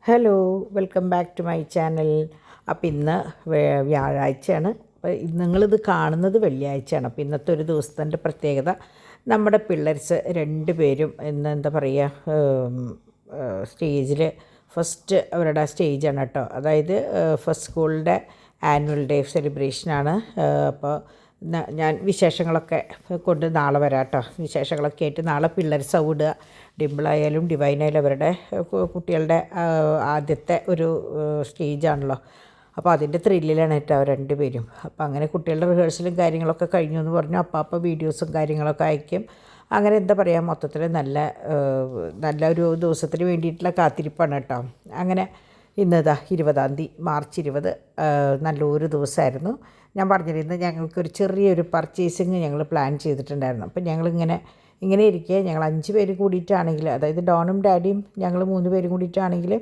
Hello, welcome back to my channel. അപ്പോൾ ഇന്ന് വ്യാഴാഴ്ചയാണ്. അപ്പോൾ നിങ്ങളിത് കാണുന്നത് വെള്ളിയാഴ്ചയാണ്. അപ്പോൾ ഇന്നത്തെ ഒരു ദിവസത്തിൻ്റെ പ്രത്യേകത, നമ്മുടെ പിള്ളേർസ് രണ്ടുപേരും ഇന്ന് എന്താ പറയുക, സ്റ്റേജിൽ ഫസ്റ്റ് അവരുടെ സ്റ്റേജാണ് കേട്ടോ. അതായത് ഫസ്റ്റ് സ്കൂളിൻ്റെ ആനുവൽ ഡേ സെലിബ്രേഷനാണ്. അപ്പോൾ ഞാൻ വിശേഷങ്ങളൊക്കെ കൊണ്ട് നാളെ വരാം കേട്ടോ. വിശേഷങ്ങളൊക്കെ ആയിട്ട് നാളെ പിള്ളേർസ് വിടുക. ഡിംപിളായാലും ഡിവൈനായാലും അവരുടെ കുട്ടികളുടെ ആദ്യത്തെ ഒരു സ്റ്റേജാണല്ലോ. അപ്പോൾ അതിൻ്റെ ത്രില്ലിലാണ് കേട്ടോ അവർ രണ്ടുപേരും. അപ്പോൾ അങ്ങനെ കുട്ടികളുടെ റിഹേഴ്സലും കാര്യങ്ങളൊക്കെ കഴിഞ്ഞു എന്ന് പറഞ്ഞു. അപ്പോൾ വീഡിയോസും കാര്യങ്ങളൊക്കെ അയക്കും. അങ്ങനെ എന്താ പറയുക, മൊത്തത്തിൽ നല്ലൊരു ദിവസത്തിന് വേണ്ടിയിട്ടുള്ള കാത്തിരിപ്പാണ് കേട്ടോ. അങ്ങനെ ഇന്നതാ 20-ാം തീയതി, മാർച്ച് 20, നല്ലൊരു ദിവസമായിരുന്നു. ഞാൻ പറഞ്ഞിരുന്നു ഞങ്ങൾക്കൊരു ചെറിയൊരു പർച്ചേസിങ് ഞങ്ങൾ പ്ലാൻ ചെയ്തിട്ടുണ്ടായിരുന്നു. അപ്പോൾ ഇങ്ങനെ ഇരിക്കെ ഞങ്ങൾ 5 പേര് കൂടിയിട്ടാണെങ്കിൽ, അതായത് ഡോണും ഡാഡിയും ഞങ്ങൾ 3 പേരും കൂടിയിട്ടാണെങ്കിൽ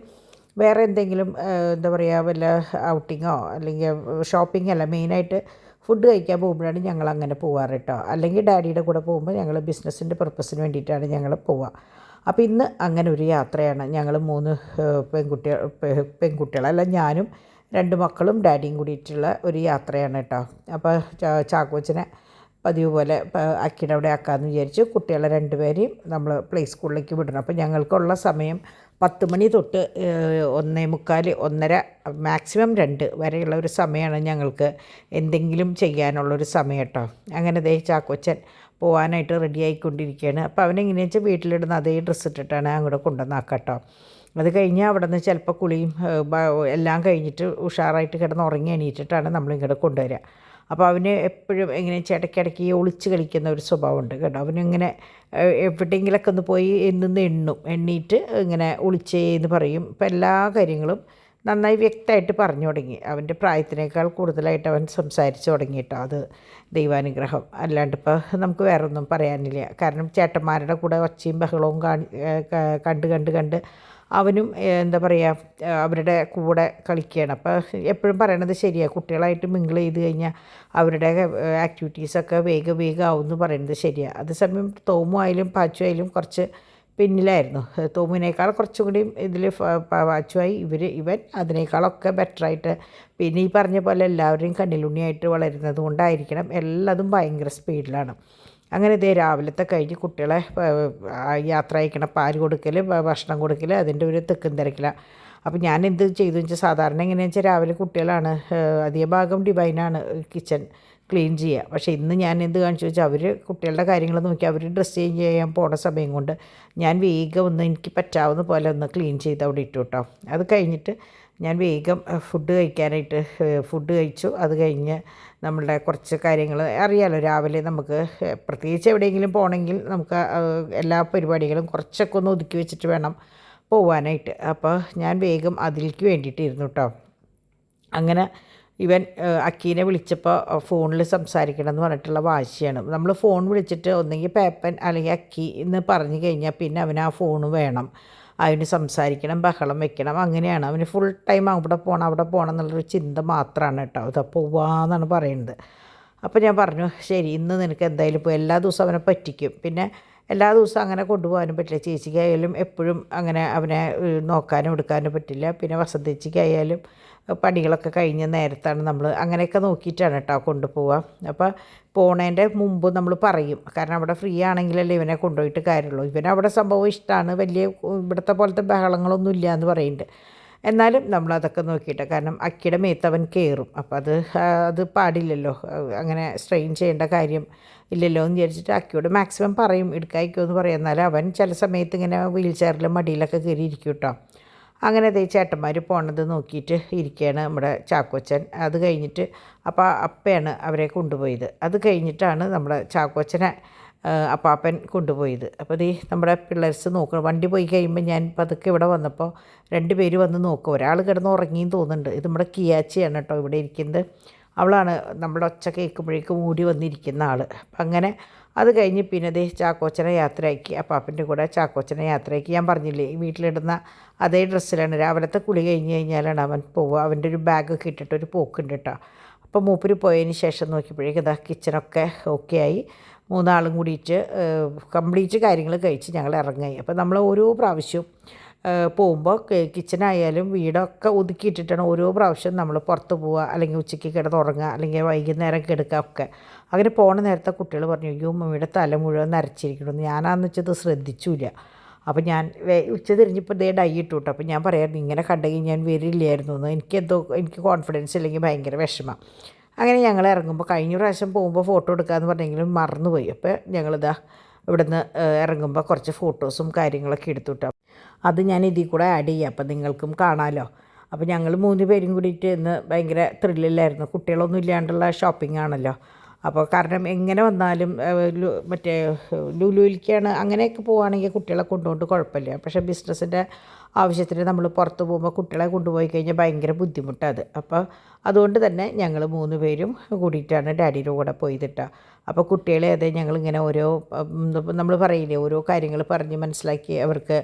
വേറെ എന്തെങ്കിലും എന്താ പറയുക, വല്ല ഔട്ടിങ്ങോ അല്ലെങ്കിൽ ഷോപ്പിംഗ് അല്ല, മെയിനായിട്ട് ഫുഡ് കഴിക്കാൻ പോകുമ്പോഴാണ് ഞങ്ങൾ അങ്ങനെ പോകാറ് കേട്ടോ. അല്ലെങ്കിൽ ഡാഡിയുടെ കൂടെ പോകുമ്പോൾ ഞങ്ങൾ ബിസിനസ്സിൻ്റെ പർപ്പസിന് വേണ്ടിയിട്ടാണ് ഞങ്ങൾ പോവുക. അപ്പോൾ ഇന്ന് അങ്ങനെ ഒരു യാത്രയാണ്. ഞങ്ങൾ 3 പെൺകുട്ടികളല്ല, ഞാനും 2 മക്കളും ഡാഡിയും കൂടിയിട്ടുള്ള ഒരു യാത്രയാണ് കേട്ടോ. അപ്പോൾ ചാക്കോച്ചനെ പതിവ് പോലെ അക്കിയുടെ അവിടെ ആക്കാമെന്ന് വിചാരിച്ചു. കുട്ടികളെ 2 പേരെയും നമ്മൾ പ്ലേ സ്കൂളിലേക്ക് വിടണം. അപ്പോൾ ഞങ്ങൾക്കുള്ള സമയം 10 മണി തൊട്ട് 1:45, 1:30, മാക്സിമം 2 വരെയുള്ള ഒരു സമയമാണ് ഞങ്ങൾക്ക് എന്തെങ്കിലും ചെയ്യാനുള്ളൊരു സമയം കേട്ടോ. അങ്ങനെ ദേ ചാക്കോച്ചൻ പോകാനായിട്ട് റെഡി ആയിക്കൊണ്ടിരിക്കുകയാണ്. അപ്പോൾ അവനെങ്ങനെയാണെന്ന് വെച്ചാൽ വീട്ടിലിടുന്ന അതേ ഡ്രസ്സ് ഇട്ടിട്ടാണ് അങ്ങോട്ട് കൊണ്ടുവന്നാക്കാം കേട്ടോ. അത് കഴിഞ്ഞാൽ അവിടെ നിന്ന് ചിലപ്പോൾ കുളിയും എല്ലാം കഴിഞ്ഞിട്ട് ഉഷാറായിട്ട് കിടന്ന് ഉറങ്ങി എണീറ്റിട്ടാണ് നമ്മളിങ്ങോട്ട് കൊണ്ടുവരിക. അപ്പോൾ അവന് എപ്പോഴും എങ്ങനെ ഇടയ്ക്കിടയ്ക്ക് ഒളിച്ച് കളിക്കുന്ന ഒരു സ്വഭാവമുണ്ട് കേട്ടോ. അവനിങ്ങനെ എവിടെയെങ്കിലൊക്കെ ഒന്ന് പോയി എണ്ണീറ്റ് ഇങ്ങനെ ഒളിച്ചേന്ന് പറയും. ഇപ്പോൾ എല്ലാ കാര്യങ്ങളും നന്നായി വ്യക്തമായിട്ട് പറഞ്ഞു തുടങ്ങി. അവൻ്റെ പ്രായത്തിനേക്കാൾ കൂടുതലായിട്ട് അവൻ സംസാരിച്ച് തുടങ്ങി കേട്ടോ. അത് ദൈവാനുഗ്രഹം, അല്ലാണ്ട് ഇപ്പോൾ നമുക്ക് വേറെ ഒന്നും പറയാനില്ല. കാരണം ചേട്ടന്മാരുടെ കൂടെ ഒച്ചയും ബഹളവും കണ്ട് അവനും എന്താ പറയുക, അവരുടെ കൂടെ കളിക്കുകയാണ്. അപ്പോൾ എപ്പോഴും പറയണത് ശരിയാണ്, കുട്ടികളായിട്ട് മിങ്കിൾ ചെയ്ത് കഴിഞ്ഞാൽ അവരുടെ ആക്ടിവിറ്റീസൊക്കെ വേഗം ആവും എന്ന് പറയുന്നത് ശരിയാണ്. അതേസമയം തോമു ആയാലും പാച്ചു ആയാലും കുറച്ച് പിന്നിലായിരുന്നു. തോമുവിനേക്കാൾ കുറച്ചും കൂടി ഇതിൽ പാച്ചുവായി. ഇവൻ അതിനേക്കാളൊക്കെ ബെറ്ററായിട്ട്, പിന്നെ ഈ പറഞ്ഞ പോലെ എല്ലാവരെയും കണ്ണിലുണ്ണിയായിട്ട് വളരുന്നത് കൊണ്ടായിരിക്കണം എല്ലാതും ഭയങ്കര സ്പീഡിലാണ്. അങ്ങനെ ഇതേ രാവിലത്തെ കഴിഞ്ഞ് കുട്ടികളെ യാത്ര അയക്കണം, പാല് കൊടുക്കൽ, ഭക്ഷണം കൊടുക്കൽ, അതിൻ്റെ ഒരു തിക്കും തിരക്കിലാണ്. അപ്പോൾ ഞാൻ എന്ത് ചെയ്തു വെച്ചാൽ, സാധാരണ എങ്ങനെയാണെന്ന് വെച്ചാൽ രാവിലെ കുട്ടികളാണ് അധിക ഭാഗം ഡിവൈനാണ് കിച്ചൺ ക്ലീൻ ചെയ്യുക. പക്ഷേ ഇന്ന് ഞാൻ എന്ത് കാണിച്ചു വെച്ചാൽ, അവർ കുട്ടികളുടെ കാര്യങ്ങൾ നോക്കി അവർ ഡ്രസ്സ് ചേഞ്ച് ചെയ്യാൻ പോണ സമയം കൊണ്ട് ഞാൻ വേഗം എനിക്ക് പറ്റാവുന്ന പോലെ ഒന്ന് ക്ലീൻ ചെയ്ത് അവിടെ ഇട്ടു കേട്ടോ. അത് കഴിഞ്ഞിട്ട് ഞാൻ വേഗം ഫുഡ് കഴിച്ചു. അത് കഴിഞ്ഞ് നമ്മളുടെ കുറച്ച് കാര്യങ്ങൾ അറിയാമല്ലോ, രാവിലെ നമുക്ക് പ്രത്യേകിച്ച് എവിടെയെങ്കിലും പോകണമെങ്കിൽ നമുക്ക് എല്ലാ പരിപാടികളും കുറച്ചൊക്കെ ഒന്ന് ഒതുക്കി വെച്ചിട്ട് വേണം പോകാനായിട്ട്. അപ്പോൾ ഞാൻ വേഗം അതിലേക്ക് വേണ്ടിയിട്ടിരുന്നു കേട്ടോ. അങ്ങനെ ഇവൻ അക്കീനെ വിളിച്ചപ്പോൾ ഫോണിൽ സംസാരിക്കണം എന്ന് പറഞ്ഞിട്ടുള്ള വാശിയാണ്. നമ്മൾ ഫോൺ വിളിച്ചിട്ട് ഒന്നെങ്കിൽ പേപ്പൻ അല്ലെങ്കിൽ അക്കി എന്ന് പറഞ്ഞു കഴിഞ്ഞാൽ പിന്നെ അവന് ആ ഫോൺ വേണം, അവന് സംസാരിക്കണം, ബഹളം വെക്കണം. അങ്ങനെയാണ് അവന് ഫുൾ ടൈം അവിടെ പോകണം എന്നുള്ളൊരു ചിന്ത മാത്രമാണ് കേട്ടോ. അത് പോവാന്നാണ് പറയുന്നത്. അപ്പോൾ ഞാൻ പറഞ്ഞു, ശരി ഇന്ന് നിനക്ക് എന്തായാലും ഇപ്പോൾ എല്ലാ ദിവസവും അവനെ പറ്റിക്കും, പിന്നെ എല്ലാ ദിവസവും അങ്ങനെ കൊണ്ടുപോകാനും പറ്റില്ല. ചേച്ചിക്കായാലും എപ്പോഴും അങ്ങനെ അവനെ നോക്കാനും എടുക്കാനും പറ്റില്ല. പിന്നെ വസന്തേച്ചിക്കായാലും പണികളൊക്കെ കഴിഞ്ഞ നേരത്താണ് നമ്മൾ അങ്ങനെയൊക്കെ നോക്കിയിട്ടാണ് കേട്ടോ കൊണ്ടുപോവുക. അപ്പോൾ പോണേൻ്റെ മുമ്പ് നമ്മൾ പറയും, കാരണം അവിടെ ഫ്രീ ആണെങ്കിലല്ലേ ഇവനെ കൊണ്ടുപോയിട്ട് കാര്യമുള്ളൂ. ഇവനവിടെ സംഭവം ഇഷ്ടമാണ്, വലിയ ഇവിടുത്തെ പോലത്തെ ബഹളങ്ങളൊന്നും ഇല്ല എന്ന് പറയുന്നുണ്ട്. എന്നാലും നമ്മളതൊക്കെ നോക്കിയിട്ട്, കാരണം അക്കിയുടെ മേത്ത് അവൻ കയറും. അപ്പോൾ അത് പാടില്ലല്ലോ, അങ്ങനെ സ്ട്രെയിൻ ചെയ്യേണ്ട കാര്യം ഇല്ലല്ലോ എന്ന് വിചാരിച്ചിട്ട് അക്കിയോട് മാക്സിമം പറയും എടുക്കായിക്കോ എന്ന് പറയും. എന്നാലും അവൻ ചില സമയത്ത് ഇങ്ങനെ വീൽ ചെയറിലും മടിയിലൊക്കെ കയറി ഇരിക്കും കേട്ടോ. അങ്ങനെ അതേ ചേട്ടന്മാർ പോണത് നോക്കിയിട്ട് ഇരിക്കുകയാണ് നമ്മുടെ ചാക്കോച്ചൻ. അത് കഴിഞ്ഞിട്ട് അപ്പോൾ അപ്പയാണ് അവരെ കൊണ്ടുപോയത്. അത് കഴിഞ്ഞിട്ടാണ് നമ്മുടെ ചാക്കോച്ചനെ അപ്പാപ്പൻ കൊണ്ടുപോയത്. അപ്പോൾ നമ്മുടെ പിള്ളേർസ് നോക്കണം. വണ്ടി പോയി കഴിയുമ്പോൾ ഞാൻ പതുക്കെ ഇവിടെ വന്നപ്പോൾ 2 പേര് വന്ന് നോക്കും. ഒരാൾ കിടന്ന് ഉറങ്ങിയെന്ന് തോന്നുന്നുണ്ട്. ഇത് നമ്മുടെ കിയാച്ചിയാണ് കേട്ടോ ഇവിടെ ഇരിക്കുന്നത്. അവളാണ് നമ്മുടെ ഒച്ച കേൾക്കുമ്പോഴേക്കും മൂടി വന്നിരിക്കുന്ന ആൾ. അപ്പം അങ്ങനെ അത് കഴിഞ്ഞ് പിന്നെ ചാക്കോച്ചനെ യാത്രയാക്കി, അപ്പാപ്പൻ്റെ കൂടെ ചാക്കോച്ചനെ യാത്രയാക്കി. ഞാൻ പറഞ്ഞില്ലേ, ഈ വീട്ടിലിടുന്ന അതേ ഡ്രസ്സിലാണ്. രാവിലത്തെ കുളി കഴിഞ്ഞ് കഴിഞ്ഞാലാണ് അവൻ പോവുക. അവൻ്റെ ഒരു ബാഗൊക്കെ ഇട്ടിട്ടൊരു പോക്കുണ്ട് കേട്ടോ. അപ്പോൾ മൂപ്പര് പോയതിന് ശേഷം നോക്കിയപ്പോഴേക്കും കിച്ചണൊക്കെ ഓക്കെ ആയി. 3 ആളും കൂടിയിട്ട് കംപ്ലീറ്റ് കാര്യങ്ങൾ കഴിച്ച് ഞങ്ങൾ ഇറങ്ങായി. അപ്പോൾ നമ്മൾ ഓരോ പ്രാവശ്യവും പോകുമ്പോൾ കിച്ചനായാലും വീടൊക്കെ ഒതുക്കിയിട്ടിട്ടാണ് ഓരോ പ്രാവശ്യം നമ്മൾ പുറത്ത് പോവുക, അല്ലെങ്കിൽ ഉച്ചയ്ക്ക് കിടന്നുറങ്ങുക, അല്ലെങ്കിൽ വൈകുന്നേരം കിടക്കുക ഒക്കെ. അങ്ങനെ പോണ നേരത്തെ കുട്ടികൾ പറഞ്ഞു, അയ്യോ മമ്മിയുടെ തല മുഴുവൻ നരച്ചിരിക്കണമെന്ന്. ഞാനാന്ന് വെച്ചത് ശ്രദ്ധിച്ചില്ല. അപ്പോൾ ഞാൻ ഉച്ച തിരിഞ്ഞപ്പോൾ ഡൈ ഇട്ടു കേട്ടോ. അപ്പോൾ ഞാൻ പറയായിരുന്നു, ഇങ്ങനെ കണ്ടെങ്കിൽ ഞാൻ വരില്ലായിരുന്നു എന്ന്. എനിക്ക് കോൺഫിഡൻസ് ഇല്ലെങ്കിൽ ഭയങ്കര വിഷമം. അങ്ങനെ ഞങ്ങൾ ഇറങ്ങുമ്പോൾ, കഴിഞ്ഞ പ്രാവശ്യം പോകുമ്പോൾ ഫോട്ടോ എടുക്കാമെന്ന് പറഞ്ഞെങ്കിലും മറന്നുപോയി. അപ്പോൾ ഞങ്ങളിതാ ഇവിടുന്ന് ഇറങ്ങുമ്പോൾ കുറച്ച് ഫോട്ടോസും കാര്യങ്ങളൊക്കെ എടുത്തു കേട്ടോ. അത് ഞാൻ ഇതിൽ കൂടെ ആഡ് ചെയ്യാം, അപ്പോൾ നിങ്ങൾക്കും കാണാമല്ലോ. അപ്പോൾ ഞങ്ങൾ 3 പേരും കൂടിയിട്ട് ഇന്ന് ഭയങ്കര ത്രില്ലിലായിരുന്നു. കുട്ടികളൊന്നും ഇല്ലാണ്ടുള്ള ഷോപ്പിംഗ് ആണല്ലോ. അപ്പോൾ കാരണം എങ്ങനെ വന്നാലും മറ്റേ ലുലുവിലേക്കാണ് അങ്ങനെയൊക്കെ പോവുകയാണെങ്കിൽ കുട്ടികളെ കൊണ്ടുകൊണ്ട് കുഴപ്പമില്ല. പക്ഷേ ബിസിനസ്സിൻ്റെ ആവശ്യത്തിന് നമ്മൾ പുറത്ത് പോകുമ്പോൾ കുട്ടികളെ കൊണ്ടുപോയി കഴിഞ്ഞാൽ ഭയങ്കര ബുദ്ധിമുട്ടാണ്. അപ്പോൾ അതുകൊണ്ട് തന്നെ ഞങ്ങൾ 3 പേരും കൂടിയിട്ടാണ് ഡാഡിയുടെ കൂടെ പോയതിട്ടോ. അപ്പോൾ കുട്ടികളെ അതെ ഞങ്ങളിങ്ങനെ ഓരോ നമ്മൾ പറയില്ലേ, ഓരോ കാര്യങ്ങൾ പറഞ്ഞ് മനസ്സിലാക്കി അവർക്ക്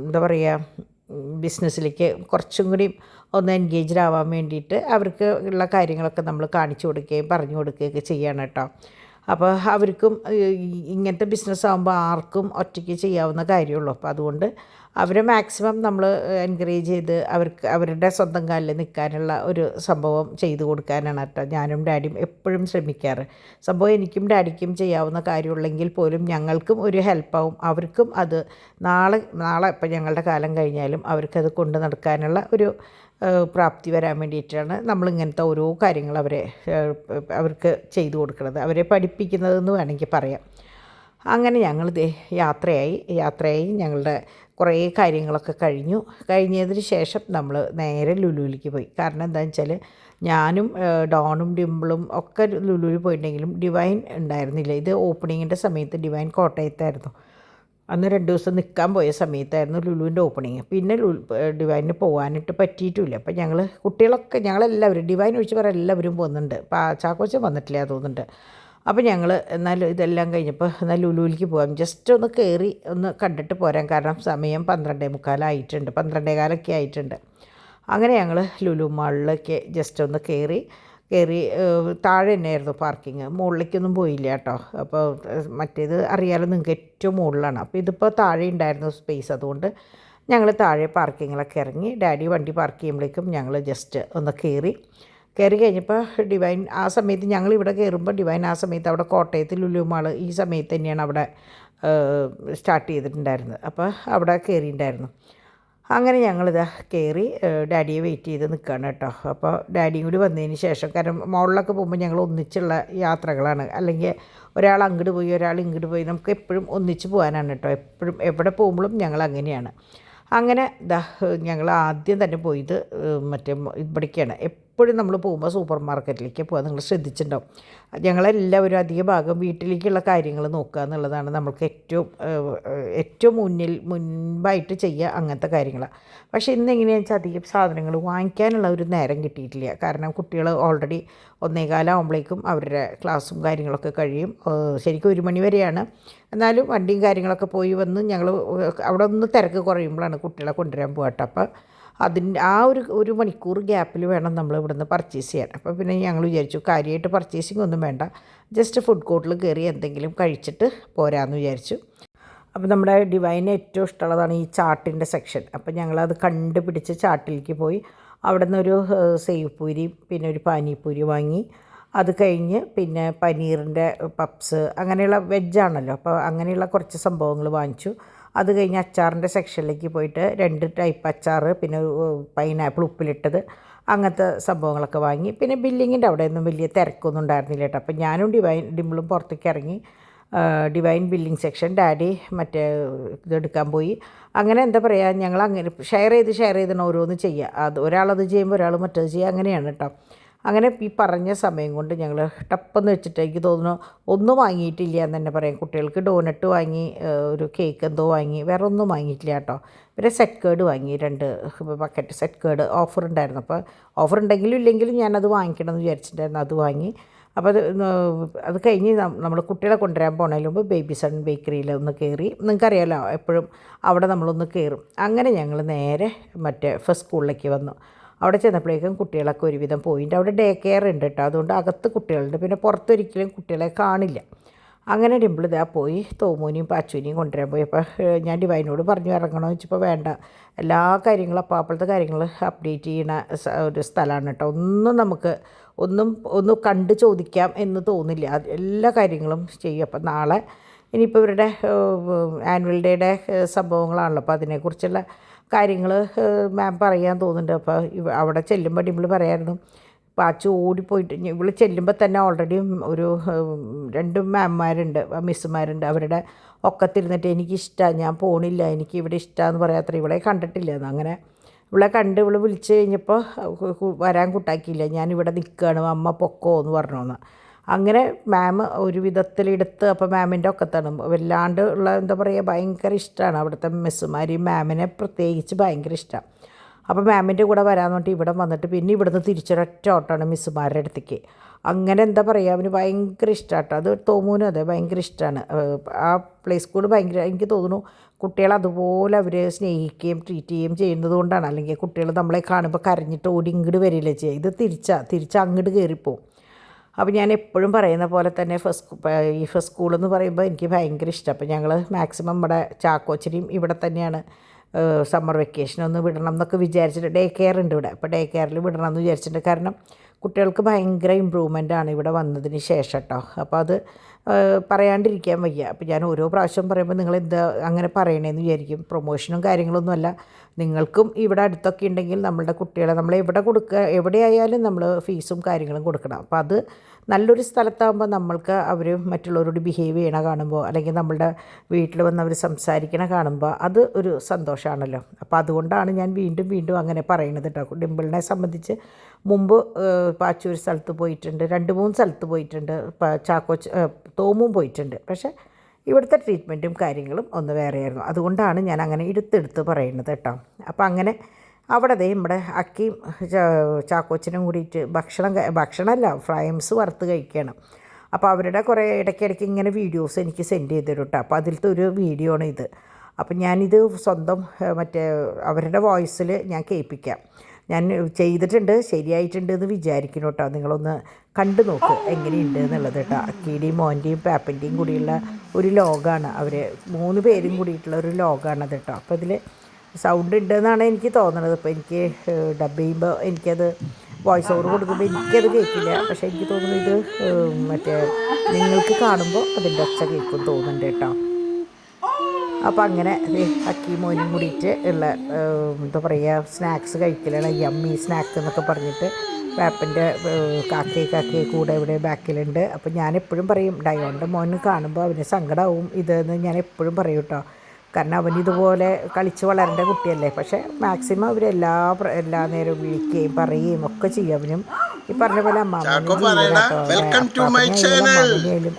എന്താ പറയുക, ബിസിനസ്സിലേക്ക് കുറച്ചും കൂടി ഒന്ന് എൻഗേജ്ഡ് ആവാൻ വേണ്ടിയിട്ട് അവർക്ക് ഉള്ള കാര്യങ്ങളൊക്കെ നമ്മൾ കാണിച്ചു കൊടുക്കുകയും പറഞ്ഞു കൊടുക്കുകയൊക്കെ ചെയ്യണം കേട്ടോ. അപ്പോൾ അവർക്കും ഇങ്ങനത്തെ ബിസിനസ് ആകുമ്പോൾ ആർക്കും ഒറ്റയ്ക്ക് ചെയ്യാവുന്ന കാര്യമുള്ളൂ. അപ്പോൾ അതുകൊണ്ട് അവരെ മാക്സിമം നമ്മൾ എൻകറേജ് ചെയ്ത് അവർക്ക് അവരുടെ സ്വന്തം കാലിൽ നിൽക്കാനുള്ള ഒരു സംഭവം ചെയ്തു കൊടുക്കാനാണ് കേട്ടോ ഞാനും ഡാഡിയും എപ്പോഴും ശ്രമിക്കാറ്. സംഭവം എനിക്കും ഡാഡിക്കും ചെയ്യാവുന്ന കാര്യമുള്ളെങ്കിൽ പോലും ഞങ്ങൾക്കും ഒരു ഹെൽപ്പാവും. അവർക്കും അത് നാളെ ഇപ്പം ഞങ്ങളുടെ കാലം കഴിഞ്ഞാലും അവർക്കത് കൊണ്ട് നടക്കാനുള്ള ഒരു പ്രാപ്തി വരാൻ വേണ്ടിയിട്ടാണ് നമ്മളിങ്ങനത്തെ ഓരോ കാര്യങ്ങൾ അവർക്ക് ചെയ്തു കൊടുക്കുന്നത്, അവരെ പഠിപ്പിക്കുന്നതെന്ന് വേണമെങ്കിൽ പറയാം. അങ്ങനെ ഞങ്ങൾ യാത്രയായി ഞങ്ങളുടെ കുറേ കാര്യങ്ങളൊക്കെ കഴിഞ്ഞതിന് ശേഷം നമ്മൾ നേരെ ലുലുവിലേക്ക് പോയി. കാരണം എന്താണെന്ന് വെച്ചാൽ ഞാനും ഡോണും ഡിംപിളും ഒക്കെ ലുലുവിൽ പോയിട്ടുണ്ടെങ്കിലും ഡിവൈൻ ഉണ്ടായിരുന്നില്ല. ഇത് ഓപ്പണിങ്ങിൻ്റെ സമയത്ത് ഡിവൈൻ കോട്ടയത്തായിരുന്നു. അന്ന് 2 ദിവസം നിൽക്കാൻ പോയ സമയത്തായിരുന്നു ലുലുവിൻ്റെ ഓപ്പണിങ്. പിന്നെ ഡിവൈനിന് പോകാനായിട്ട് പറ്റിയിട്ടുമില്ല. അപ്പോൾ ഞങ്ങളെല്ലാവരും ഡിവൈൻ ഒഴിച്ച് വേറെ എല്ലാവരും പോകുന്നുണ്ട്. ചാക്കോച്ചൻ വന്നിട്ടില്ല തോന്നുന്നുണ്ട്. അപ്പോൾ ഞങ്ങൾ എന്നാലും ഇതെല്ലാം കഴിഞ്ഞപ്പോൾ എന്നാൽ ലുലുവിലേക്ക് പോകാം, ജസ്റ്റ് ഒന്ന് കയറി ഒന്ന് കണ്ടിട്ട് പോരാൻ. കാരണം സമയം 12:45 ആയിട്ടുണ്ട്, 12:15 ആയിട്ടുണ്ട്. അങ്ങനെ ഞങ്ങൾ ലുലു മാളിലേക്ക് ജസ്റ്റ് ഒന്ന് കയറി താഴെ തന്നെയായിരുന്നു പാർക്കിങ്, മുകളിലേക്കൊന്നും പോയില്ല കേട്ടോ. അപ്പോൾ മറ്റേത് അറിയാലോ നിങ്ങൾക്ക്, ഏറ്റവും മുകളിലാണ്. അപ്പോൾ ഇതിപ്പോൾ താഴെ ഉണ്ടായിരുന്നു സ്പേസ്, അതുകൊണ്ട് ഞങ്ങൾ താഴെ പാർക്കിങ്ങിലൊക്കെ ഇറങ്ങി. ഡാഡി വണ്ടി പാർക്ക് ചെയ്യുമ്പോഴേക്കും ഞങ്ങൾ ജസ്റ്റ് ഒന്ന് കയറി കഴിഞ്ഞപ്പോൾ ഡിവൈൻ ആ സമയത്ത് ഞങ്ങളിവിടെ കയറുമ്പോൾ ഡിവൈൻ ആ സമയത്ത് അവിടെ കോട്ടയത്ത് ലുലു മാൾ ഈ സമയത്ത് തന്നെയാണ് അവിടെ സ്റ്റാർട്ട് ചെയ്തിട്ടുണ്ടായിരുന്നത്. അപ്പോൾ അവിടെ കയറിയിട്ടുണ്ടായിരുന്നു. അങ്ങനെ ഞങ്ങളിതാ കയറി ഡാഡിയെ വെയിറ്റ് ചെയ്ത് നിൽക്കുകയാണ് കേട്ടോ. അപ്പോൾ ഡാഡിയും കൂടി വന്നതിന് ശേഷം, കാരണം മോളിലൊക്കെ പോകുമ്പോൾ ഞങ്ങൾ ഒന്നിച്ചുള്ള യാത്രകളാണ്, അല്ലെങ്കിൽ ഒരാൾ അങ്ങോട്ട് പോയി ഒരാൾ ഇങ്ങോട്ട് പോയി, നമുക്ക് എപ്പോഴും ഒന്നിച്ച് പോകാനാണ് കേട്ടോ. എപ്പോഴും എവിടെ പോകുമ്പോഴും ഞങ്ങൾ അങ്ങനെയാണ്. അങ്ങനെ ഞങ്ങൾ ആദ്യം തന്നെ പോയത് മറ്റേ ഇവിടേക്കാണ്. എപ്പോഴും നമ്മൾ പോകുമ്പോൾ സൂപ്പർ മാർക്കറ്റിലേക്ക് പോകാൻ നിങ്ങൾ ശ്രദ്ധിച്ചിട്ടുണ്ടാവും. ഞങ്ങളെല്ലാവരും അധിക ഭാഗം വീട്ടിലേക്കുള്ള കാര്യങ്ങൾ നോക്കുക എന്നുള്ളതാണ് നമ്മൾക്ക് ഏറ്റവും മുൻപായിട്ട് ചെയ്യുക അങ്ങനത്തെ കാര്യങ്ങളാണ്. പക്ഷേ ഇന്നെങ്ങനെയാണെന്ന് വെച്ചാൽ അധികം സാധനങ്ങൾ വാങ്ങിക്കാനുള്ള ഒരു നേരം കിട്ടിയിട്ടില്ല. കാരണം കുട്ടികൾ ഓൾറെഡി 1:15 ആകുമ്പോഴേക്കും അവരുടെ ക്ലാസ്സും കാര്യങ്ങളൊക്കെ കഴിയും. ശരിക്കും 1 മണി വരെയാണ്. എന്നാലും വണ്ടിയും കാര്യങ്ങളൊക്കെ പോയി വന്ന് ഞങ്ങൾ അവിടെ ഒന്ന് തിരക്ക് കുറയുമ്പോഴാണ് കുട്ടികളെ കൊണ്ടുവരാൻ പോകട്ടെ. അപ്പോൾ അതിൻ്റെ ആ ഒരു മണിക്കൂർ ഗ്യാപ്പിൽ വേണം നമ്മൾ ഇവിടുന്ന് പർച്ചേസ് ചെയ്യാൻ. അപ്പോൾ പിന്നെ ഞങ്ങൾ വിചാരിച്ചു കാര്യമായിട്ട് പർച്ചേസിങ് ഒന്നും വേണ്ട, ജസ്റ്റ് ഫുഡ് കോർട്ടിൽ കയറി എന്തെങ്കിലും കഴിച്ചിട്ട് പോരാമെന്ന് വിചാരിച്ചു. അപ്പോൾ നമ്മുടെ ഡിവൈന് ഏറ്റവും ഇഷ്ടമുള്ളതാണ് ഈ ചാട്ടിൻ്റെ സെക്ഷൻ. അപ്പോൾ ഞങ്ങളത് കണ്ടുപിടിച്ച് ചാട്ടിലേക്ക് പോയി. അവിടെ നിന്നൊരു സേവ് പൂരി പിന്നെ ഒരു പാനിപ്പൂരി വാങ്ങി. അത് കഴിഞ്ഞ് പിന്നെ പനീറിൻ്റെ പപ്സ് അങ്ങനെയുള്ള വെജാണല്ലോ, അപ്പോൾ അങ്ങനെയുള്ള കുറച്ച് സംഭവങ്ങൾ വാങ്ങിച്ചു. അത് കഴിഞ്ഞ് അച്ചാറിൻ്റെ സെക്ഷനിലേക്ക് പോയിട്ട് 2 ടൈപ്പ് അച്ചാർ, പിന്നെ പൈനാപ്പിൾ ഉപ്പിലിട്ടത്, അങ്ങനത്തെ സംഭവങ്ങളൊക്കെ വാങ്ങി. പിന്നെ ബില്ലിങ്ങിൻ്റെ അവിടെയൊന്നും വലിയ തിരക്കൊന്നും ഉണ്ടായിരുന്നില്ല കേട്ടോ. അപ്പോൾ ഞാനും ഡിംപിളും പുറത്തേക്ക് ഇറങ്ങി. ഡിവൈൻ ബില്ലിംഗ് സെക്ഷൻ, ഡാഡി മറ്റേ ഇതെടുക്കാൻ പോയി. അങ്ങനെ എന്താ പറയുക, ഞങ്ങൾ അങ്ങനെ ഷെയർ ചെയ്താണ് ഓരോന്ന് ചെയ്യുക. അത് ഒരാളത് ചെയ്യുമ്പോൾ ഒരാൾ മറ്റേത് ചെയ്യുക, അങ്ങനെയാണ് കേട്ടോ. അങ്ങനെ ഈ പറഞ്ഞ സമയം കൊണ്ട് ഞങ്ങൾ ടപ്പെന്ന് വെച്ചിട്ട് എനിക്ക് തോന്നുന്നു ഒന്നും വാങ്ങിയിട്ടില്ല എന്ന് തന്നെ പറയാം. കുട്ടികൾക്ക് ഡോനട്ട് വാങ്ങി, ഒരു കേക്ക് എന്തോ വാങ്ങി, വേറെ ഒന്നും വാങ്ങിയിട്ടില്ല കേട്ടോ. പിന്നെ സെറ്റ് കേർഡ് വാങ്ങി, 2 ബക്കറ്റ് സെറ്റ് കേർഡ് ഓഫർ ഉണ്ടായിരുന്നു. അപ്പോൾ ഓഫർ ഉണ്ടെങ്കിലും ഇല്ലെങ്കിലും ഞാനത് വാങ്ങിക്കണം എന്ന് വിചാരിച്ചിട്ടുണ്ടായിരുന്നു, അത് വാങ്ങി. അപ്പോൾ അത് കഴിഞ്ഞ് നമ്മൾ കുട്ടികളെ കൊണ്ടുവരാൻ പോണതിന് മുമ്പ് ബേബി സൺ ബേക്കറിയിൽ ഒന്ന് കയറി. നിങ്ങൾക്കറിയാമല്ലോ എപ്പോഴും അവിടെ നമ്മളൊന്ന് കയറും. അങ്ങനെ ഞങ്ങൾ നേരെ മറ്റേ ഫസ്റ്റ് സ്കൂളിലേക്ക് വന്നു. അവിടെ ചെന്നപ്പോഴേക്കും കുട്ടികളൊക്കെ ഒരുവിധം പോയിട്ട് അവിടെ ഡേ കെയർ ഉണ്ട് കേട്ടോ. അതുകൊണ്ട് അകത്ത് കുട്ടികളുണ്ട്, പിന്നെ പുറത്തൊരിക്കലും കുട്ടികളെ കാണില്ല. അങ്ങനെ ഡിമ്പിൾ ഇതാ പോയി തോമൂനെയും പാച്ചുവിനെയും കൊണ്ടുവരാൻ പോയി. അപ്പോൾ ഞാൻ ഡിവൈനോട് പറഞ്ഞു ഇറങ്ങണമെന്ന് വെച്ചപ്പോൾ വേണ്ട, എല്ലാ കാര്യങ്ങളും അപ്പോഴത്തെ കാര്യങ്ങൾ അപ്ഡേറ്റ് ചെയ്യുന്ന ഒരു സ്ഥലമാണ് കേട്ടോ. ഒന്നും കണ്ട് ചോദിക്കാം എന്ന് തോന്നില്ല, എല്ലാ കാര്യങ്ങളും ചെയ്യും. അപ്പം നാളെ ഇനിയിപ്പോൾ ഇവരുടെ ആനുവൽ ഡേയുടെ സംഭവങ്ങളാണല്ലോ, അപ്പോൾ അതിനെക്കുറിച്ചുള്ള കാര്യങ്ങൾ മാം പറയാൻ തോന്നുന്നുണ്ട്. അപ്പോൾ അവിടെ ചെല്ലുമ്പോൾ ഡിമ്പിൾ പറയായിരുന്നു, പാച്ചു ഓടിപ്പോയിട്ട് ഇവൾ ചെല്ലുമ്പോൾ തന്നെ ഓൾറെഡി ഒരു 2 മാമ്മാരുണ്ട്, മിസ്സുമാരുണ്ട്. അവരുടെ ഒക്കത്തിരുന്നിട്ട് എനിക്കിഷ്ടമാണ്, ഞാൻ പോണില്ല, എനിക്ക് ഇവിടെ ഇഷ്ടമാണെന്ന് പറയാത്ര ഇവളെ കണ്ടിട്ടില്ലെന്ന്. അങ്ങനെ ഇവളെ കണ്ട് ഇവൾ വിളിച്ച് കഴിഞ്ഞപ്പോൾ വരാൻ കൂട്ടാക്കിയില്ല, ഞാനിവിടെ നിൽക്കുകയാണ് അമ്മ പൊക്കോ എന്ന് പറഞ്ഞോന്ന്. അങ്ങനെ മാം ഒരു വിധത്തിലെടുത്ത് അപ്പോൾ മാമിൻ്റെ ഒക്കത്താണ് വല്ലാണ്ട് ഉള്ള എന്താ പറയുക, ഭയങ്കര ഇഷ്ടമാണ് അവിടുത്തെ മിസ്സുമാരെയും മാമിനെ പ്രത്യേകിച്ച് ഭയങ്കര ഇഷ്ടമാണ്. അപ്പോൾ മാമിൻ്റെ കൂടെ വരാമെന്ന് പറഞ്ഞിട്ട് ഇവിടെ വന്നിട്ട് പിന്നെ ഇവിടുന്ന് തിരിച്ചൊരൊറ്റ ഓട്ടമാണ് മിസ്സുമാരുടെ അടുത്തേക്ക്. അങ്ങനെ എന്താ പറയുക, അവന് ഭയങ്കര ഇഷ്ടമാട്ടോ. അത് തോമൂനും അതെ ഭയങ്കര ഇഷ്ടമാണ്. ആ പ്ലേ സ്കൂൾ ഭയങ്കര, എനിക്ക് തോന്നുന്നു കുട്ടികൾ അതുപോലെ അവർ സ്നേഹിക്കുകയും ട്രീറ്റ് ചെയ്യുകയും ചെയ്യുന്നത് കൊണ്ടാണ്. അല്ലെങ്കിൽ കുട്ടികൾ നമ്മളെ കാണുമ്പോൾ കരഞ്ഞിട്ട് ഓടി ഇങ്ങോട്ട് വരില്ല ചെയ്യുക, ഇത് തിരിച്ച് അങ്ങോട്ട് കയറിപ്പോവും. അപ്പോൾ ഞാൻ എപ്പോഴും പറയുന്ന പോലെ തന്നെ ഫസ്റ്റ് സ്കൂളെന്ന് പറയുമ്പോൾ എനിക്ക് ഭയങ്കര ഇഷ്ടം. അപ്പോൾ ഞങ്ങൾ മാക്സിമം നമ്മുടെ ചാക്കോച്ചനെയും ഇവിടെ തന്നെയാണ് സമ്മർ വെക്കേഷൻ ഒന്ന് വിടണം എന്നൊക്കെ വിചാരിച്ചിട്ട്, ഡേ കെയർ ഉണ്ട് ഇവിടെ, അപ്പോൾ ഡേ കെയറിൽ വിടണം എന്ന് വിചാരിച്ചിട്ടുണ്ട്. കാരണം കുട്ടികൾക്ക് ഭയങ്കര ഇമ്പ്രൂവ്മെൻ്റാണ് ഇവിടെ വന്നതിന് ശേഷം കേട്ടോ. അപ്പോൾ അത് പറയാണ്ടിരിക്കാൻ വയ്യ. അപ്പോൾ ഞാൻ ഓരോ പ്രാവശ്യം പറയുമ്പോൾ നിങ്ങളെന്താ അങ്ങനെ പറയണേന്ന് വിചാരിക്കും. പ്രൊമോഷനും കാര്യങ്ങളൊന്നുമല്ല, നിങ്ങൾക്കും ഇവിടെ അടുത്തൊക്കെ ഉണ്ടെങ്കിൽ നമ്മളുടെ കുട്ടികളെ നമ്മൾ എവിടെയായാലും നമ്മൾ ഫീസും കാര്യങ്ങളും കൊടുക്കണം. അപ്പോൾ അത് നല്ലൊരു സ്ഥലത്താകുമ്പോൾ നമ്മൾക്ക് അവർ മറ്റുള്ളവരോട് ബിഹേവ് ചെയ്യണ കാണുമ്പോൾ, അല്ലെങ്കിൽ നമ്മളുടെ വീട്ടിൽ വന്ന് അവർ സംസാരിക്കണ കാണുമ്പോൾ അത് ഒരു സന്തോഷമാണല്ലോ. അപ്പോൾ അതുകൊണ്ടാണ് ഞാൻ വീണ്ടും അങ്ങനെ പറയുന്നത് കേട്ടോ. ഡിമ്പിളിനെ സംബന്ധിച്ച് മുമ്പ് പാച്ചു ഒരു സ്ഥലത്ത് പോയിട്ടുണ്ട്, 2-3 സ്ഥലത്ത് പോയിട്ടുണ്ട്, തോമും പോയിട്ടുണ്ട്. പക്ഷേ ഇവിടുത്തെ ട്രീറ്റ്മെൻറ്റും കാര്യങ്ങളും ഒന്ന് വേറെയായിരുന്നു. അതുകൊണ്ടാണ് ഞാൻ അങ്ങനെ എടുത്തെടുത്ത് പറയുന്നത് കേട്ടോ. അപ്പോൾ അങ്ങനെ അവിടെ നമ്മുടെ അക്കിയും ചാക്കോച്ചനും കൂടിയിട്ട് ഭക്ഷണമല്ല ഫ്രൈംസ് വറുത്ത് കഴിക്കണം. അപ്പോൾ അവരുടെ കുറേ ഇടയ്ക്കിടയ്ക്ക് ഇങ്ങനെ വീഡിയോസ് എനിക്ക് സെൻഡ് ചെയ്ത് തരും കേട്ടോ. അപ്പോൾ അതിലത്തെ ഒരു വീഡിയോ ആണ് ഇത്. അപ്പം ഞാനിത് സ്വന്തം അവരുടെ വോയിസിൽ ഞാൻ കേൾപ്പിക്കാം. ഞാൻ ചെയ്തിട്ടുണ്ട്, ശരിയായിട്ടുണ്ട് എന്ന് വിചാരിക്കുന്നു കേട്ടോ. നിങ്ങളൊന്ന് കണ്ടു നോക്ക് എങ്ങനെയുണ്ട് എന്നുള്ളത് കേട്ടോ. അക്കിയുടെയും മോൻ്റെയും പാപ്പൻ്റെയും കൂടിയുള്ള ഒരു ലോഗാണ്, അവർ 3 പേരും കൂടിയിട്ടുള്ള ഒരു ലോഗാണത് കേട്ടോ. അപ്പോൾ ഇതിൽ സൗണ്ട് ഉണ്ടെന്നാണ് എനിക്ക് തോന്നുന്നത്. ഇപ്പോൾ എനിക്ക് ഡബ് ചെയ്യുമ്പോൾ എനിക്കത് വോയിസ് ഓവർ കൊടുക്കുമ്പോൾ എനിക്കത് കേൾക്കില്ല. പക്ഷേ എനിക്ക് തോന്നുന്നു ഇത് നിങ്ങൾക്ക് കാണുമ്പോൾ അതിൻ്റെ ഒച്ച കേൾക്കും തോന്നുന്നുണ്ട് കേട്ടോ. അപ്പോൾ അങ്ങനെ അക്കി മോനും കൂടിയിട്ട് ഉള്ള എന്താ പറയുക സ്നാക്സ് കഴിക്കലാണ്, യമ്മി സ്നാക്സ് എന്നൊക്കെ പറഞ്ഞിട്ട് പാപ്പൻ്റെ കാക്കയെ കൂടെ ഇവിടെ ബാക്കിലുണ്ട്. അപ്പോൾ ഞാനെപ്പോഴും പറയും ഡയോൻ്റെ മോന് കാണുമ്പോൾ അവന് സങ്കടമാവും ഇതെന്ന് ഞാൻ എപ്പോഴും പറയും കേട്ടോ. കാരണം അവനിതുപോലെ കളിച്ച് വളരേണ്ട കുട്ടിയല്ലേ. പക്ഷേ മാക്സിമം അവരെല്ലാ നേരവും വിളിക്കുകയും പറയുകയും ഒക്കെ ചെയ്യും. അവനും ഈ പറഞ്ഞ പോലെ അമ്മാവനും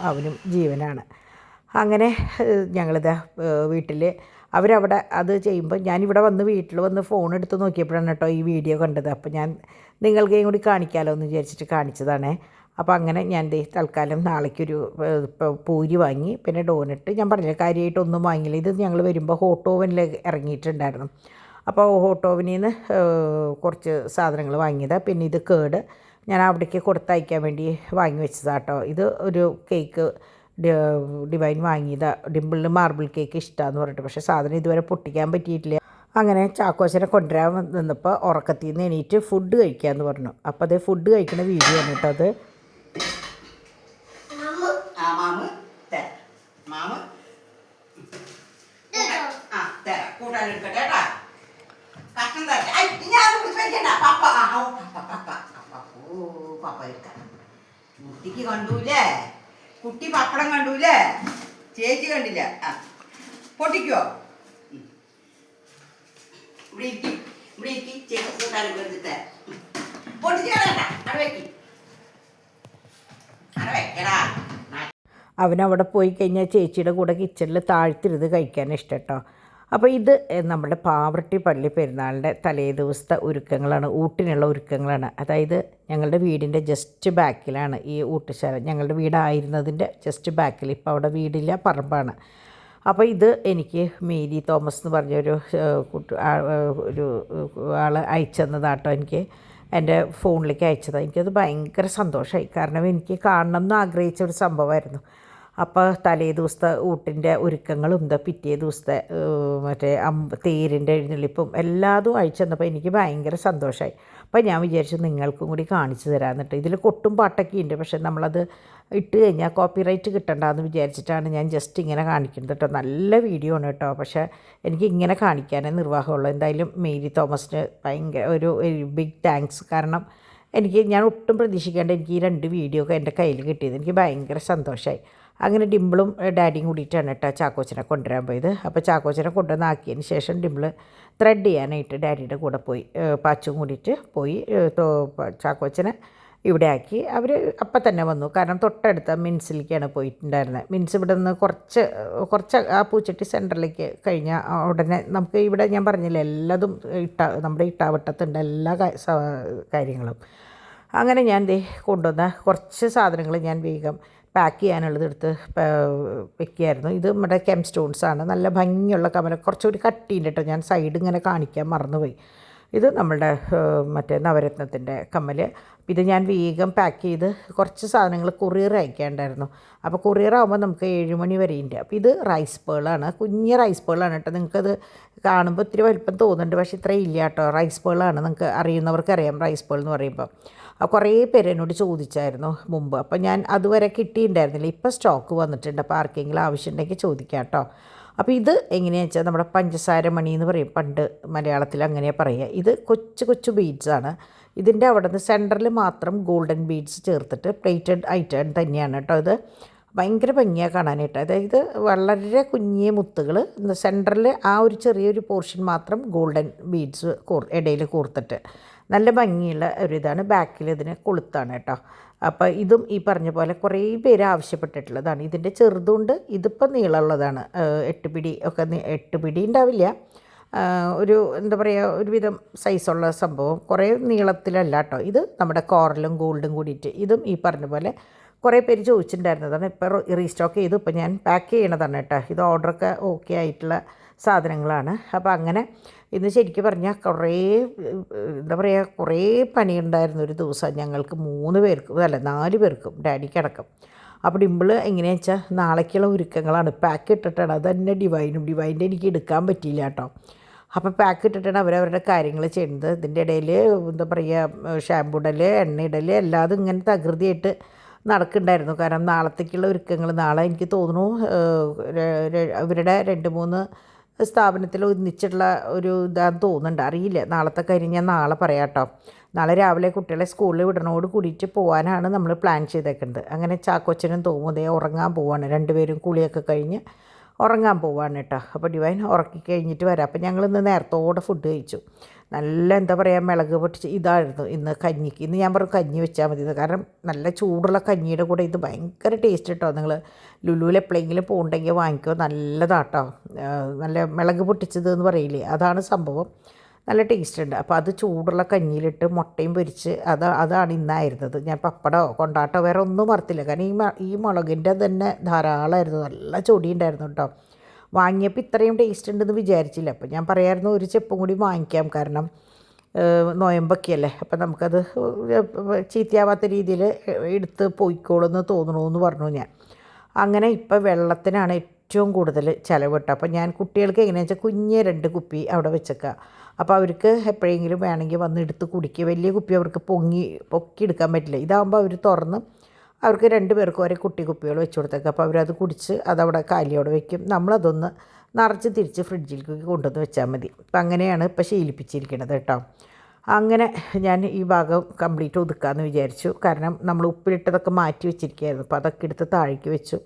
അവനും ജീവനാണ്. അങ്ങനെ ഞങ്ങളിതാ വീട്ടിൽ അവരവിടെ അത് ചെയ്യുമ്പോൾ ഞാനിവിടെ വീട്ടിൽ വന്ന് ഫോൺ എടുത്ത് നോക്കിയപ്പോഴാണ് കേട്ടോ ഈ വീഡിയോ കണ്ടത്. അപ്പോൾ ഞാൻ നിങ്ങൾക്കും കൂടി കാണിക്കാമല്ലോ എന്ന് വിചാരിച്ചിട്ട് കാണിച്ചതാണേ. അപ്പോൾ അങ്ങനെ ഞാൻ തൽക്കാലം നാളേക്കൊരു പൂരി വാങ്ങി, പിന്നെ ഡോനറ്റ്. ഞാൻ പറഞ്ഞില്ല കാര്യമായിട്ടൊന്നും വാങ്ങിയില്ല. ഇത് ഞങ്ങൾ വരുമ്പോൾ ഹോട്ട് ഓവനിൽ ഇറങ്ങിയിട്ടുണ്ടായിരുന്നു. അപ്പോൾ ഹോട്ട് ഓവനിൽ നിന്ന് കുറച്ച് സാധനങ്ങൾ വാങ്ങിയതാണ്. പിന്നെ ഇത് കേട് ഞാൻ അവിടേക്ക് കൊടുത്തയക്കാൻ വേണ്ടി വാങ്ങി വെച്ചതാണ് കേട്ടോ. ഇത് ഒരു കേക്ക് ഡിവൈൻ വാങ്ങിയതാണ്. ഡിമ്പിളിന് മാർബിൾ കേക്ക് ഇഷ്ടമാണെന്ന് പറഞ്ഞിട്ട്, പക്ഷേ സാധനം ഇതുവരെ പൊട്ടിക്കാൻ പറ്റിയിട്ടില്ല. അങ്ങനെ ചാക്കോച്ചനെ കൊണ്ടുവരാൻ നിന്നപ്പോൾ ഉറക്കത്തിൽ നിന്ന് എണീറ്റ് ഫുഡ് കഴിക്കാമെന്ന് പറഞ്ഞു. അപ്പോൾ അത് ഫുഡ് കഴിക്കുന്ന വീഡിയോ ആണ് കേട്ടോ അത്. കുട്ടിക്ക് കണ്ടൂലേ, കുട്ടി പപ്പടം കണ്ടൂലേ, ചേച്ചി കണ്ടില്ല. പൊട്ടിക്കോ, ഇവിടെ ചേച്ചി കൂട്ടാനൊക്കെ എടുത്തിട്ട് പൊട്ടിച്ച് കളയണ്ട, അവിടെ വെക്കി, അവിടെ വെക്കടാ. അവനവിടെ പോയി കഴിഞ്ഞാൽ ചേച്ചിയുടെ കൂടെ കിച്ചണിൽ താഴ്ത്തിരുന്ന് കഴിക്കാൻ ഇഷ്ടം കേട്ടോ. അപ്പോൾ ഇത് നമ്മുടെ പാവറട്ടി പള്ളി പെരുന്നാളിൻ്റെ തലേ ദിവസത്തെ ഒരുക്കങ്ങളാണ്, ഊട്ടിനുള്ള ഒരുക്കങ്ങളാണ്. അതായത് ഞങ്ങളുടെ വീടിൻ്റെ ജസ്റ്റ് ബാക്കിലാണ് ഈ ഊട്ടുശാല. ഞങ്ങളുടെ വീടായിരുന്നതിൻ്റെ ജസ്റ്റ് ബാക്കിൽ, ഇപ്പോൾ അവിടെ വീടില്ല, പറമ്പാണ്. അപ്പോൾ ഇത് എനിക്ക് മേരി തോമസ് എന്ന് പറഞ്ഞൊരു ഒരു ആൾ അയച്ചെന്നതാട്ടോ. എനിക്ക് എൻ്റെ ഫോണിലേക്ക് അയച്ചതാണ്. എനിക്കത് ഭയങ്കര സന്തോഷമായി. കാരണം എനിക്ക് കാണണം എന്ന് ആഗ്രഹിച്ച ഒരു സംഭവമായിരുന്നു. അപ്പോൾ തലേ ദിവസത്തെ ഊട്ടിൻ്റെ ഒരുക്കങ്ങളും പിറ്റേ ദിവസത്തെ മറ്റേ തേരിൻ്റെ എഴുന്നള്ളിപ്പും എല്ലാതും അയച്ചു തന്നപ്പോൾ എനിക്ക് ഭയങ്കര സന്തോഷമായി. അപ്പോൾ ഞാൻ വിചാരിച്ചു നിങ്ങൾക്കും കൂടി കാണിച്ചു തരാമെന്നിട്ട്. ഇതിൽ കൊട്ടും പാട്ടൊക്കെ ഉണ്ട്, പക്ഷേ നമ്മളത് ഇട്ട് കഴിഞ്ഞാൽ കോപ്പിറൈറ്റ് കിട്ടണ്ടെന്ന് വിചാരിച്ചിട്ടാണ് ഞാൻ ജസ്റ്റ് ഇങ്ങനെ കാണിക്കുന്നത് കേട്ടോ. നല്ല വീഡിയോ ആണ് കേട്ടോ, പക്ഷേ എനിക്ക് ഇങ്ങനെ കാണിക്കാനേ നിർവാഹമുള്ളൂ. എന്തായാലും മേരി തോമസിന് ഭയങ്കര ഒരു ബിഗ് താങ്ക്സ്. കാരണം ഞാൻ ഒട്ടും പ്രതീക്ഷിക്കാണ്ട് എനിക്ക് ഈ 2 വീഡിയോ ഒക്കെ എൻ്റെ കയ്യിൽ കിട്ടിയത് എനിക്ക് ഭയങ്കര സന്തോഷമായി. അങ്ങനെ ഡിമ്പിളും ഡാഡിയും കൂടിയിട്ടാണ് കേട്ടോ ചാക്കോച്ചനെ കൊണ്ടുവരാൻ പോയത്. അപ്പോൾ ചാക്കോച്ചനെ കൊണ്ടുവന്നാക്കിയതിന് ശേഷം ഡിമ്പിൾ ത്രെഡ് ചെയ്യാനായിട്ട് ഡാഡിയുടെ കൂടെ പോയി, പാച്ചും കൂടിയിട്ട് പോയി ചാക്കോച്ചനെ ഇവിടെ ആക്കി. അവർ അപ്പം തന്നെ വന്നു, കാരണം തൊട്ടടുത്ത മിൻസിലേക്കാണ് പോയിട്ടുണ്ടായിരുന്നത്. മിൻസ് ഇവിടെ നിന്ന് കുറച്ച് ആ പൂച്ചട്ടി സെൻറ്ററിലേക്ക് കഴിഞ്ഞാൽ ഉടനെ നമുക്ക് ഇവിടെ ഞാൻ പറഞ്ഞില്ല എല്ലാതും നമ്മുടെ ഇട്ടാവട്ടത്തുണ്ട് എല്ലാ കാര്യങ്ങളും. അങ്ങനെ ഞാൻ കൊണ്ടുവന്ന കുറച്ച് സാധനങ്ങൾ ഞാൻ വേഗം പാക്ക് ചെയ്യാനുള്ളത് എടുത്ത് വെക്കുകയായിരുന്നു. ഇത് നമ്മുടെ കെം സ്റ്റോൺസാണ്, നല്ല ഭംഗിയുള്ള കമ്മൽ, കുറച്ചുകൂടി കട്ടിയുണ്ട് കേട്ടോ. ഞാൻ സൈഡ് ഇങ്ങനെ കാണിക്കാൻ മറന്നുപോയി. ഇത് നമ്മളുടെ മറ്റേ നവരത്നത്തിൻ്റെ കമ്മൽ. ഇത് ഞാൻ വേഗം പാക്ക് ചെയ്ത് കുറച്ച് സാധനങ്ങൾ കൊറിയർ അയക്കാണ്ടായിരുന്നു. അപ്പോൾ കൊറിയർ ആകുമ്പോൾ നമുക്ക് 7 മണി വരെ ഉണ്ട്. അപ്പോൾ ഇത് റൈസ് പേളാണ്, കുഞ്ഞ് റൈസ് പേളാണ് കേട്ടോ. നിങ്ങൾക്കത് കാണുമ്പോൾ ഇത്തിരി വലിപ്പം തോന്നുന്നുണ്ട്, പക്ഷേ ഇത്രയും ഇല്ല കേട്ടോ. റൈസ് പേളാണ്, നിങ്ങൾക്ക് അറിയുന്നവർക്ക് അറിയാം റൈസ് പേൾ എന്ന് പറയുമ്പോൾ. കുറേ പേര് എന്നോട് ചോദിച്ചായിരുന്നു മുമ്പ്, അപ്പോൾ ഞാൻ അതുവരെ കിട്ടിയിട്ടുണ്ടായിരുന്നില്ല. ഇപ്പോൾ സ്റ്റോക്ക് വന്നിട്ടുണ്ട്, അപ്പോൾ ആർക്കെങ്കിലും ആവശ്യമുണ്ടെങ്കിൽ ചോദിക്കാം കേട്ടോ. അപ്പോൾ ഇത് എങ്ങനെയാണെന്ന് വെച്ചാൽ നമ്മുടെ പഞ്ചസാര മണി എന്ന് പറയും, പണ്ട് മലയാളത്തിൽ അങ്ങനെയാണ് പറയുക. ഇത് കൊച്ചു കൊച്ചു ബീഡ്സാണ്. ഇതിൻ്റെ അവിടെ നിന്ന് സെൻറ്ററിൽ മാത്രം ഗോൾഡൻ ബീഡ്സ് ചേർത്തിട്ട് പ്ലേറ്റഡ് ഐറ്റം തന്നെയാണ് കേട്ടോ. ഇത് ഭയങ്കര ഭംഗിയാണ് കാണാനായിട്ട്. അതായത് വളരെ കുഞ്ഞിയ മുത്തുകൾ സെൻറ്ററിൽ ആ ഒരു ചെറിയൊരു പോർഷൻ മാത്രം ഗോൾഡൻ ബീഡ്സ് ഇടയിൽ കോർത്തിട്ട് നല്ല ഭംഗിയുള്ള ഒരിതാണ്. ബാക്കിൽ ഇതിന് കൊളുത്താണ് കേട്ടോ. അപ്പോൾ ഇതും ഈ പറഞ്ഞ പോലെ കുറേ പേര് ആവശ്യപ്പെട്ടിട്ടുള്ളതാണ്. ഇതിൻ്റെ ചെറുതുണ്ട്, ഇതിപ്പോൾ നീളമുള്ളതാണ്. 8 പിടി ഒക്കെ 8 പിടി ഉണ്ടാവില്ല, ഒരു എന്താ പറയുക ഒരുവിധം സൈസുള്ള സംഭവം, കുറേ നീളത്തിലല്ല കേട്ടോ. ഇത് നമ്മുടെ കോറലും ഗോൾഡും കൂടിയിട്ട് ഇതും ഈ പറഞ്ഞ പോലെ കുറേ പേര് ചോദിച്ചിട്ടുണ്ടായിരുന്നതാണ്. ഇപ്പോൾ റീസ്റ്റോക്ക് ചെയ്തു, ഇപ്പോൾ ഞാൻ പാക്ക് ചെയ്യണതാണ് കേട്ടോ. ഇത് ഓർഡറൊക്കെ ഓക്കെ ആയിട്ടുള്ള സാധനങ്ങളാണ്. അപ്പോൾ അങ്ങനെ ഇന്ന് ശരിക്കും പറഞ്ഞാൽ എന്താ പറയുക കുറേ പണിയുണ്ടായിരുന്നു ഒരു ദിവസം ഞങ്ങൾക്ക് 3 പേർക്കും, അല്ല 4 പേർക്കും, ഡാഡിക്കടക്കം. അപ്പോൾ ഡിമ്പിൾ എങ്ങനെയാണെന്ന് വെച്ചാൽ നാളേക്കുള്ള ഒരുക്കങ്ങളാണ്, പാക്ക് ഇട്ടിട്ടാണ്. അത് തന്നെ ഡിവൈൻ്റെ എനിക്ക് എടുക്കാൻ പറ്റിയില്ല കേട്ടോ. അപ്പോൾ പാക്ക് ഇട്ടിട്ടാണ് അവരവരുടെ കാര്യങ്ങൾ ചെയ്യുന്നത്. ഇതിൻ്റെ ഇടയിൽ എന്താ പറയുക ഷാമ്പൂ ഇടൽ, എണ്ണ ഇടൽ എല്ലാതും ഇങ്ങനെ തകൃതിയായിട്ട് നടക്കുന്നുണ്ടായിരുന്നു. കാരണം നാളത്തേക്കുള്ള ഒരുക്കങ്ങൾ നാളെ എനിക്ക് തോന്നുന്നു ഇവരുടെ 2-3 സ്ഥാപനത്തിൽ ഒന്നിച്ചുള്ള ഒരു ഇതാന്ന് തോന്നുന്നുണ്ട്, അറിയില്ല. നാളത്തെ കാര്യം ഞാൻ നാളെ പറയാം കേട്ടോ. നാളെ രാവിലെ കുട്ടികളെ സ്കൂളിൽ വിടണോട് കൂടിയിട്ട് പോകാനാണ് നമ്മൾ പ്ലാൻ ചെയ്തേക്കുന്നത്. അങ്ങനെ ചാക്കോച്ചനും തോന്നുന്നതേ ഉറങ്ങാൻ പോവാണ്, 2 പേരും കുളിയൊക്കെ കഴിഞ്ഞ് ഉറങ്ങാൻ പോവാണ് കേട്ടോ. അപ്പോൾ ഡിവൈൻ ഉറക്കി കഴിഞ്ഞിട്ട് വരാം. അപ്പോൾ ഞങ്ങളിന്ന് നേരത്തോടെ ഫുഡ് കഴിച്ചു. നല്ല എന്താ പറയുക മിളക് പൊട്ടിച്ച് ഇതായിരുന്നു ഇന്ന് കഞ്ഞിക്ക്. ഇന്ന് ഞാൻ പറഞ്ഞു കഞ്ഞി വെച്ചാൽ മതി, കാരണം നല്ല ചൂടുള്ള കഞ്ഞിയുടെ കൂടെ ഇത് ഭയങ്കര ടേസ്റ്റ് കേട്ടോ. നിങ്ങൾ ലുലുവിൽ എപ്പോഴെങ്കിലും പോകണ്ടെങ്കിൽ വാങ്ങിക്കോ, നല്ലതാട്ടോ. നല്ല മിളക് പൊട്ടിച്ചത് എന്ന് പറയില്ലേ, അതാണ് സംഭവം. നല്ല ടേസ്റ്റ് ഉണ്ട്. അപ്പോൾ അത് ചൂടുള്ള കഞ്ഞിയിലിട്ട് മുട്ടയും പൊരിച്ച് അതാണ് ഇന്നായിരുന്നത്. ഞാൻ പപ്പടമോ കൊണ്ടാട്ടോ വേറെ ഒന്നും വറുത്തില്ല, കാരണം ഈ മുളകിൻ്റെ തന്നെ ധാരാളമായിരുന്നു, നല്ല ചൊടിയുണ്ടായിരുന്നു കേട്ടോ. വാങ്ങിയപ്പോൾ ഇത്രയും ടേസ്റ്റ് ഉണ്ടെന്ന് വിചാരിച്ചില്ല. അപ്പോൾ ഞാൻ പറയായിരുന്നു ഒരു ചെപ്പും കൂടി വാങ്ങിക്കാം, കാരണം നോയമ്പൊക്കെയല്ലേ, അപ്പം നമുക്കത് ചീത്തയാവാത്ത രീതിയിൽ എടുത്ത് പോയിക്കോളെന്ന് തോന്നണമെന്ന് പറഞ്ഞു ഞാൻ. അങ്ങനെ ഇപ്പോൾ വെള്ളത്തിനാണ് ഏറ്റവും കൂടുതൽ ചിലവ് കേട്ടോ. അപ്പോൾ ഞാൻ കുട്ടികൾക്ക് എങ്ങനെയാണെന്ന് വെച്ചാൽ കുഞ്ഞ് 2 കുപ്പി അവിടെ വെച്ചേക്കുക. അപ്പോൾ അവർക്ക് എപ്പോഴെങ്കിലും വേണമെങ്കിൽ വന്ന് എടുത്ത് കുടിക്കുക. വലിയ കുപ്പി അവർക്ക് പൊക്കി എടുക്കാൻ പറ്റില്ല. ഇതാകുമ്പോൾ അവർ തുറന്ന് അവർക്ക് 2 പേർക്ക് ഒരേ കുപ്പികൾ വെച്ച് കൊടുത്തേക്കുക. അപ്പോൾ അവരത് കുടിച്ച് അതവിടെ കാലിയോടെ വയ്ക്കും. നമ്മളതൊന്ന് നിറച്ച് തിരിച്ച് ഫ്രിഡ്ജിലേക്ക് കൊണ്ടുവന്ന് വെച്ചാൽ മതി. അപ്പം അങ്ങനെയാണ് ഇപ്പോൾ ശീലിപ്പിച്ചിരിക്കുന്നത് കേട്ടോ. അങ്ങനെ ഞാൻ ഈ ഭാഗം കംപ്ലീറ്റ് ഒതുക്കാമെന്ന് വിചാരിച്ചു. കാരണം നമ്മൾ ഉപ്പിലിട്ടതൊക്കെ മാറ്റി വെച്ചിരിക്കുകയായിരുന്നു, അപ്പോൾ അതൊക്കെ എടുത്ത് താഴേക്ക് വെച്ചു.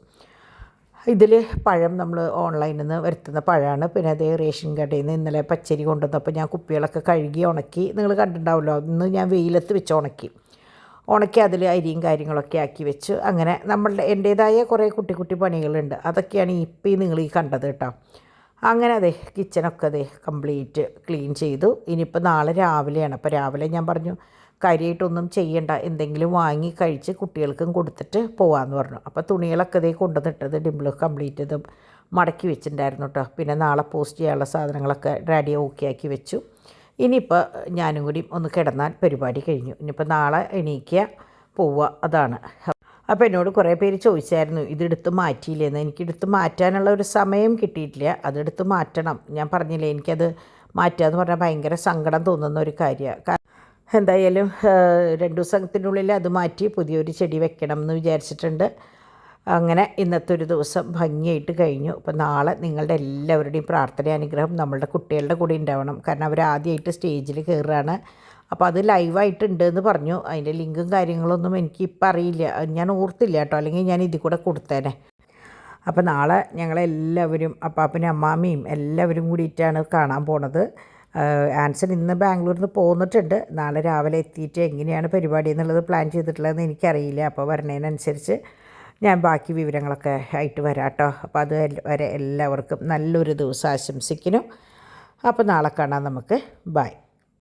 ഇതിൽ പഴം നമ്മൾ ഓൺലൈനിൽ നിന്ന് വരുത്തുന്ന പഴമാണ്. പിന്നെ അതേ റേഷൻ കടയിൽ നിന്ന് ഇന്നലെ പച്ചരി കൊണ്ടുവന്നപ്പോൾ ഞാൻ കുപ്പികളൊക്കെ കഴുകി ഉണക്കി, നിങ്ങൾ കണ്ടിട്ടുണ്ടാവുമല്ലോ, ഇന്ന് ഞാൻ വെയിലത്ത് വെച്ച് ഉണക്കി അതിൽ അരിയും കാര്യങ്ങളൊക്കെ ആക്കി വെച്ചു. അങ്ങനെ എൻ്റേതായ കുറേ കുട്ടി പണികളുണ്ട്, അതൊക്കെയാണ് ഇപ്പോൾ നിങ്ങൾ ഈ കണ്ടത് കേട്ടോ. അങ്ങനെ കിച്ചണൊക്കെ കംപ്ലീറ്റ് ക്ലീൻ ചെയ്തു. ഇനിയിപ്പോൾ നാളെ രാവിലെയാണ്. അപ്പോൾ രാവിലെ ഞാൻ പറഞ്ഞു കാര്യമായിട്ടൊന്നും ചെയ്യണ്ട, എന്തെങ്കിലും വാങ്ങി കഴിച്ച് കുട്ടികൾക്കും കൊടുത്തിട്ട് പോകാമെന്ന് പറഞ്ഞു. അപ്പോൾ തുണികളൊക്കെ കൊണ്ടുവന്നിട്ടത് ഡിമ്പിൾ കംപ്ലീറ്റ് ഇത് മടക്കി വെച്ചിട്ടുണ്ടായിരുന്നു കേട്ടോ. പിന്നെ നാളെ പോസ്റ്റ് ചെയ്യാനുള്ള സാധനങ്ങളൊക്കെ റെഡി ഓക്കെ ആക്കി വെച്ചു. ഇനിയിപ്പോൾ ഞാനും കൂടി ഒന്ന് കിടന്നാൽ പരിപാടി കഴിഞ്ഞു. ഇനിയിപ്പോൾ നാളെ എണീക്കുക പോവുക, അതാണ്. അപ്പോൾ എന്നോട് കുറേ പേര് ചോദിച്ചായിരുന്നു ഇതെടുത്ത് മാറ്റിയില്ലേന്ന്. എനിക്കെടുത്ത് മാറ്റാനുള്ള ഒരു സമയം കിട്ടിയിട്ടില്ല. അതെടുത്ത് മാറ്റണം. ഞാൻ പറഞ്ഞില്ലേ, എനിക്കത് മാറ്റുക എന്ന് പറഞ്ഞാൽ ഭയങ്കര സങ്കടം തോന്നുന്ന ഒരു കാര്യമാണ്. എന്തായാലും 2 ദിവസത്തിനുള്ളിൽ അത് മാറ്റി പുതിയൊരു ചെടി വെക്കണം എന്ന് വിചാരിച്ചിട്ടുണ്ട്. അങ്ങനെ ഇന്നത്തെ ഒരു ദിവസം ഭംഗിയായിട്ട് കഴിഞ്ഞു. അപ്പോൾ നാളെ നിങ്ങളുടെ എല്ലാവരുടെയും പ്രാർത്ഥന അനുഗ്രഹം നമ്മളുടെ കുട്ടികളുടെ കൂടെ ഉണ്ടാവണം. കാരണം അവർ ആദ്യമായിട്ട് സ്റ്റേജിൽ കയറുകയാണ്. അപ്പോൾ അത് ലൈവായിട്ടുണ്ട് എന്ന് പറഞ്ഞു. അതിൻ്റെ ലിങ്കും കാര്യങ്ങളൊന്നും എനിക്കിപ്പോൾ അറിയില്ല, ഞാൻ ഓർത്തില്ല കേട്ടോ, അല്ലെങ്കിൽ ഞാൻ ഇതിൽ കൂടെ കൊടുത്തേനെ. അപ്പോൾ നാളെ ഞങ്ങളെല്ലാവരും അപ്പാപ്പനും അമ്മാമ്മയും എല്ലാവരും കൂടിയിട്ടാണ് കാണാൻ പോണത്. ആൻസൺ ഇന്ന് ബാംഗ്ലൂരിൽ നിന്ന് പോന്നിട്ടുണ്ട്. നാളെ രാവിലെ എത്തിയിട്ട് എങ്ങനെയാണ് പരിപാടി എന്നുള്ളത് പ്ലാൻ ചെയ്തിട്ടുള്ളതെന്ന് എനിക്കറിയില്ല. അപ്പോൾ വരണതിനനുസരിച്ച് ഞാൻ ബാക്കി വിവരങ്ങളൊക്കെ ആയിട്ട് വരാം കേട്ടോ. അപ്പോൾ അത് വരെ എല്ലാവർക്കും നല്ലൊരു ദിവസം ആശംസിക്കുന്നു. അപ്പോൾ നാളെ കാണാം നമുക്ക്. ബൈ.